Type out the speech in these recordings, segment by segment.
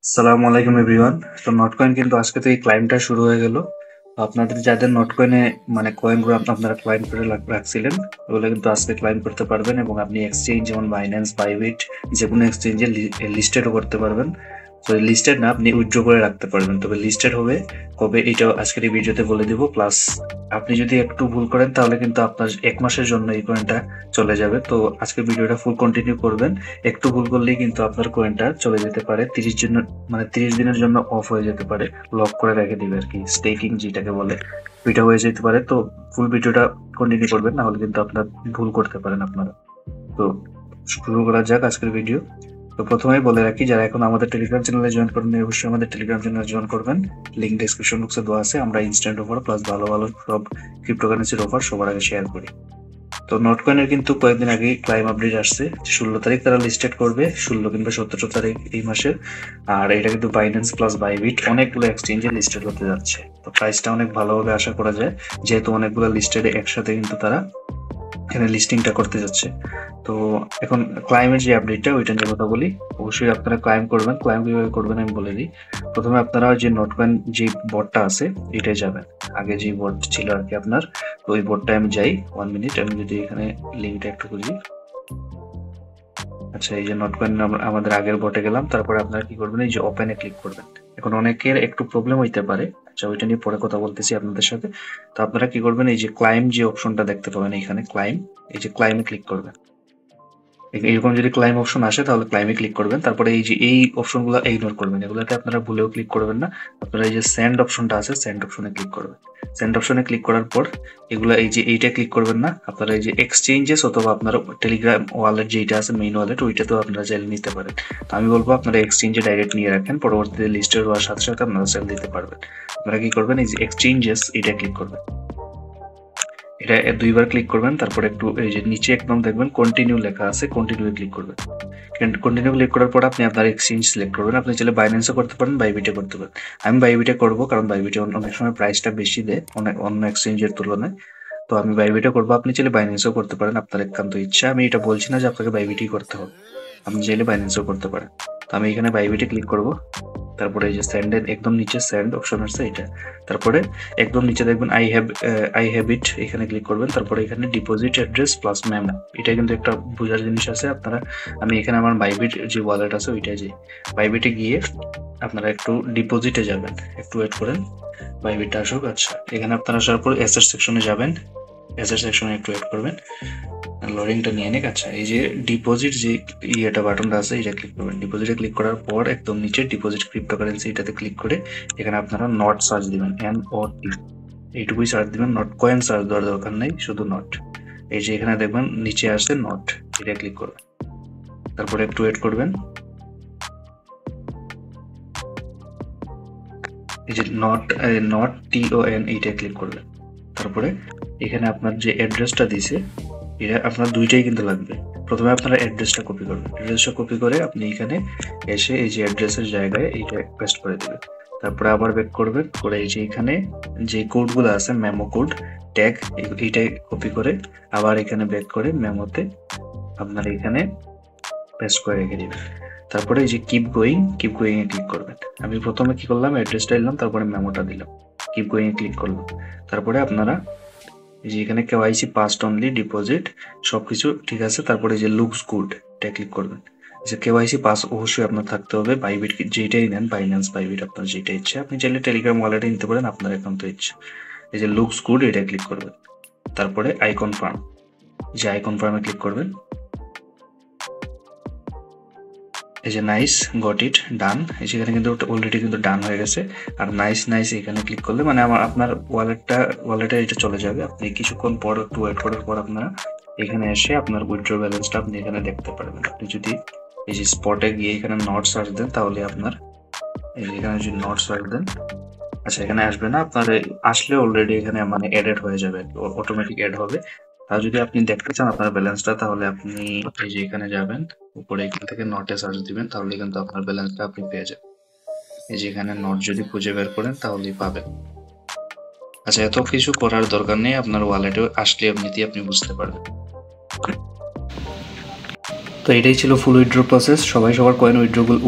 আসসালামু আলাইকুম এভরিওয়ান। তো নটকয়েন কিন্তু আজকে থেকে ক্লাইমটা শুরু হয়ে গেল। আপনাদের যাদের নটকয়েনে মানে কয়েনগুলো আপনারা ক্লাইম করে রাখছিলেন, ওগুলো কিন্তু আজকে ক্লাইম করতে পারবেন এবং আপনি এক্সচেঞ্জ যেমন বাইন্যান্স, বাইবিট যে কোনো এক্সচেঞ্জে লিস্টেডও করতে পারবেন। তো লিস্টেড না, আপনি উইথড্র করে রাখতে পারবেন, তবে লিস্টেড হবে কবে এটাও আজকের এই ভিডিওতে বলে দিব। প্লাস আপনি যদি একটু ভুল করেন তাহলে কিন্তু আপনার 1 মাসের জন্য এই কয়েনটা চলে যাবে। তো আজকে ভিডিওটা ফুল কন্টিনিউ করবেন। একটু ভুল করলেই কিন্তু আপনার কয়েনটা চলে যেতে পারে, 30 দিনের জন্য অফ হয়ে যেতে পারে, লক করে রেখে দিবে আর কি, স্টেকিং যেটাকে বলে, ওইটা হয়ে যেতে পারে। তো ফুল ভিডিওটা কন্টিনিউ করবেন, না হলে কিন্তু আপনার ভুল করতে পারেন আপনারা। তো শুরু করা যাক আজকের ভিডিও। তো প্রথমেই বলে রাখি, যারা এখন আমাদের টেলিগ্রাম চ্যানেলে জয়েন করেন অবশ্যই আমাদের টেলিগ্রাম চ্যানেলে জয়েন করবেন। লিংক ডেসক্রিপশন বক্সে দেওয়া আছে। আমরা ইনস্ট্যান্ট অফার প্লাস ভালো ভালো সব ক্রিপ্টোকারেন্সির অফার সবার আগে শেয়ার করি। তো নটকয়েনের কিন্তু কয়েকদিন আগে ক্লাইম আপডেট আসছে, 16 তারিখ তারা লিস্টেড করবে, 16 কিংবা 17 তারিখ এই মাসের। আর এটা কিন্তু বাইন্যান্স প্লাস বাইবিট অনেকগুলো এক্সচেঞ্জে লিস্টেড হতে যাচ্ছে। তো প্রাইসটা অনেক ভালোভাবে আশা করা যায়, যেহেতু অনেকগুলো লিস্টেডে একসাথে কিন্তু তারা এখানে লিস্টিংটা করতে যাচ্ছে। তো এখন ক্লাইমের যে আপডেটটা ওইটা নিয়ে কথা বলি। অবশ্যই আপনারা ক্লাইম করবেন। ক্লাইম কিভাবে করবেন আমি বলে দিই। প্রথমে আপনারা যে নটকয়েন যে বটটা আছে এটাই যাবেন, আগে যে বট ছিল আর কি আপনার। তো ওই বটটায় আমি যাই। 1 মিনিট, আমি যদি এখানে লিঙ্কটা একটু খুঁজি। আচ্ছা, এই যে নটকয়েন আমাদের আগের বটে গেলাম। তারপরে আপনারা কি করবেন, এই যে ওপেনে ক্লিক করবেন। এখন অনেকের একটু প্রবলেম হইতে পারে, আচ্ছা ওইটা নিয়ে পরে কথা বলতেছি আপনাদের সাথে। তো আপনারা কি করবেন, এই যে ক্লাইম যে অপশনটা দেখতে পাবেন এখানে ক্লাইম, এই যে ক্লাইমে ক্লিক করবেন। এরকম যদি ক্লাইম অপশন আসে তাহলে ক্লাইমে ক্লিক করবেন। তারপরে এই যে এই অপশনগুলো ইগনোর করবেন, এগুলোতে আপনারা ভুলেও ক্লিক করবেন না। আপনারা এই যে সেন্ড অপশনটা আছে, সেন্ড অপশনে ক্লিক করবেন। সেন্ড অপশনে ক্লিক করার পর এগুলা এই যে এইটা ক্লিক করবেন না, আপনারা এই যে এক্সচেঞ্জেস অথবা আপনার টেলিগ্রাম ওয়ালেট যেটা আছে মেইন ওয়ালেট, ওইটাতেও আপনারা চাইলে নিতে পারেন। তো আমি বলবো আপনারা এক্সচেঞ্জে ডাইরেক্ট নিয়ে রাখেন, পরবর্তীতে লিস্টেড হওয়ার সাথে সাথে আপনারা সেল দিতে পারবেন। আপনারা কি করবেন, এই যে এক্সচেঞ্জেস এটা ক্লিক করবেন। এটা 2বার ক্লিক করবেন। তারপর একটু এই যে নিচে একদম দেখবেন কন্টিনিউ লেখা আছে, কন্টিনিউ ক্লিক করবেন। কন্টিনিউ ক্লিক করার পর আপনি আপনার এক্সচেঞ্জ সিলেক্ট করবেন। আপনি চাইলে বাইন্যান্সও করতে পারেন, বাইবিটে করতে পারেন। আমি বাইবিটে করবো, কারণ বাইবিটে অনেক সময় প্রাইসটা বেশি দেয় অনেক অন্য এক্সচেঞ্জের তুলনায়। তো আমি বাইবিটে করবো, আপনি চাইলে বাইন্যান্সও করতে পারেন, আপনার একান্ত ইচ্ছা। আমি এটা বলছি না যে আপনাকে বাইবিটই করতে হবে, আপনি চাইলে বাইন্যান্সও করতে পারেন। তো আমি এখানে বাইবিটে ক্লিক করবো। তারপরে এই যে স্যান্ডের একদম নিচে স্যান্ড অপশন আছে এটা। তারপরে একদম নিচে দেখবেন আই হ্যাভ ইট, এখানে ক্লিক করবেন। তারপরে এখানে ডিপোজিট অ্যাড্রেস প্লাস মেমো, এটা কিন্তু একটা বোঝার জিনিস আছে আপনারা। আমি এখানে আমার বাইবিট যে ওয়ালেট আছে ওইটাই যাই। বাইবিটে গিয়ে আপনারা একটু ডিপোজিটে যাবেন, একটু ওয়েট করেন বাইবিটটা আসুক। আচ্ছা, এখানে আপনারা আসার পর অ্যাসেট সেকশনে যাবেন। অ্যাসেট সেকশনে একটু ওয়েট করবেন, লোডিংটা নিয়ে নিক। আচ্ছা, এই যে ডিপোজিট যে ইয়েটা বাটনটা আছে এটা ক্লিক করবেন। ডিপোজিটে ক্লিক করার পর একদম নিচে ডিপোজিট ক্রিপ্টোকারেন্সি এটাতে ক্লিক করে এখানে আপনারা নট সার্চ দিবেন, NOT, এইটুকুই সার্চ দিবেন। নট কয়েন সার্চ দেওয়ার দরকার নেই, শুধু নট। এই যে এখানে দেখবেন নিচে আসছে নট, এটা ক্লিক করবেন। তারপরে একটু ওয়েট করবেন। এই যে নট TON এইটা ক্লিক করবেন। তারপরে এখানে আপনার যে অ্যাড্রেসটা দিছে এটা আপনার দুইটাই কিন্তু লাগবে। প্রথমে আপনারা অ্যাড্রেসটা কপি করবেন। অ্যাড্রেসটা কপি করে আপনি এখানে এসে এই যে অ্যাড্রেসের জায়গায় এইটা পেস্ট করে দেবেন। তারপরে আবার ব্যাক করবেন, করে এই যে এখানে যে কোডগুলো আছে মেমো কোড, ট্যাগ, এইটাই কপি করে আবার এখানে ব্যাক করে মেমোতে আপনার এখানে পেস্ট করে রেখে দিবেন। তারপরে এই যে কিপ গোয়িং এ ক্লিক করবেন। আমি প্রথমে কি করলাম, অ্যাড্রেসটা দিলাম, তারপরে মেমোটা দিলাম, কিপ গোয়িং এ ক্লিক করলাম। তারপরে আপনারা এই যে এখানে KYC পাসড অনলি ডিপোজিট সবকিছু ঠিক আছে। তারপরে যে লুকস গুড এটা ক্লিক করবেন। যে KYC পাস অবশ্যই আপনার থাকতে হবে। বাইবিট যেটাই নেন, বাইন্যান্স, বাইবিট, আপনার যেটা ইচ্ছা। আপনি চাইলে টেলিগ্রাম ওয়ালেটে নিতে পারেন, আপনার একান্ত ইচ্ছা। এই যে লুকস গুড এটা ক্লিক করবেন। তারপরে আই কনফার্ম, যে আই কনফার্মে ক্লিক করবেন। এই যে নাইস, গট ইট, ডান, এই যেখানে কিন্তু অলরেডি কিন্তু ডান হয়ে গেছে। আর নাইস এখানে ক্লিক করলে মানে আপনার ওয়ালেটে এটা চলে যাবে। আপনি কিছুক্ষণ পর একটু ওয়েট করার পর আপনারা এখানে এসে আপনার উইথড্র ব্যালেন্সটা আপনি এখানে দেখতে পারবেন। আপনি যদি এই যে স্পটে গিয়ে এখানে নট সার্চ দেন তাহলে আপনার এই যে এখানে যদি নট সার্চ দেন, আচ্ছা এখানে আসবে না আপনার, আসলে অলরেডি এখানে মানে এডেড হয়ে যাবে, অটোমেটিক এড হবে। আর যদি আপনি দেখতে চান আপনার ব্যালেন্সটা, তাহলে আপনি এই যে এখানে যাবেন, উপরে এখান থেকে নটে সার্চ দিবেন, তাহলে কিন্তু আপনার ব্যালেন্সটা আপনি পেয়ে যাবেন। এই যে এখানে নট যদি খুঁজে বের করেন তাহলেই পাবেন। আচ্ছা, এত কিছু করার দরকার নেই, আপনার ওয়ালেটে আসলে এমনিতেই আপনি বুঝতে পারবেন। তো এটাই ছিল ফুল উইথড্র প্রসেস। সবাই সবার কয়েন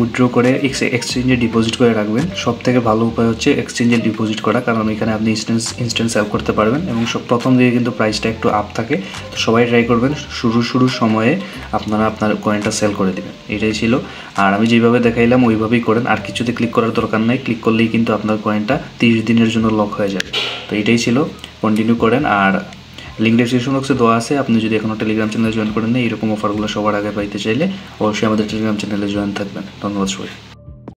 উইথড্র করে এক্সচেঞ্জে ডিপোজিট করে রাখবেন। সব থেকে ভালো উপায় হচ্ছে এক্সচেঞ্জে ডিপোজিট করা, কারণ এখানে আপনি ইনস্ট্যান্ট সেল করতে পারবেন এবং প্রথম দিকে কিন্তু প্রাইসটা একটু আপ থাকে। তো সবাই ট্রাই করবেন শুরুর সময়ে আপনারা আপনার কয়েনটা সেল করে দেবেন। এটাই ছিল। আর আমি যেভাবে দেখাইলাম ওইভাবেই করেন, আর কিছুতে ক্লিক করার দরকার নাই। ক্লিক করলেই কিন্তু আপনার কয়েনটা 30 দিনের জন্য লক হয়ে যাবে। তো এটাই ছিল, কন্টিনিউ করেন। আর লিঙ্ক ডেসক্রিপশন বক্সে দেওয়া আছে। আপনি যদি এখনও টেলিগ্রাম চ্যানেলে জয়েন করেন না, এরকম অফারগুলো সবার আগে পাইতে চাইলে অবশ্যই আমাদের টেলিগ্রাম চ্যানেলে জয়েন থাকবেন। ধন্যবাদ সবাই।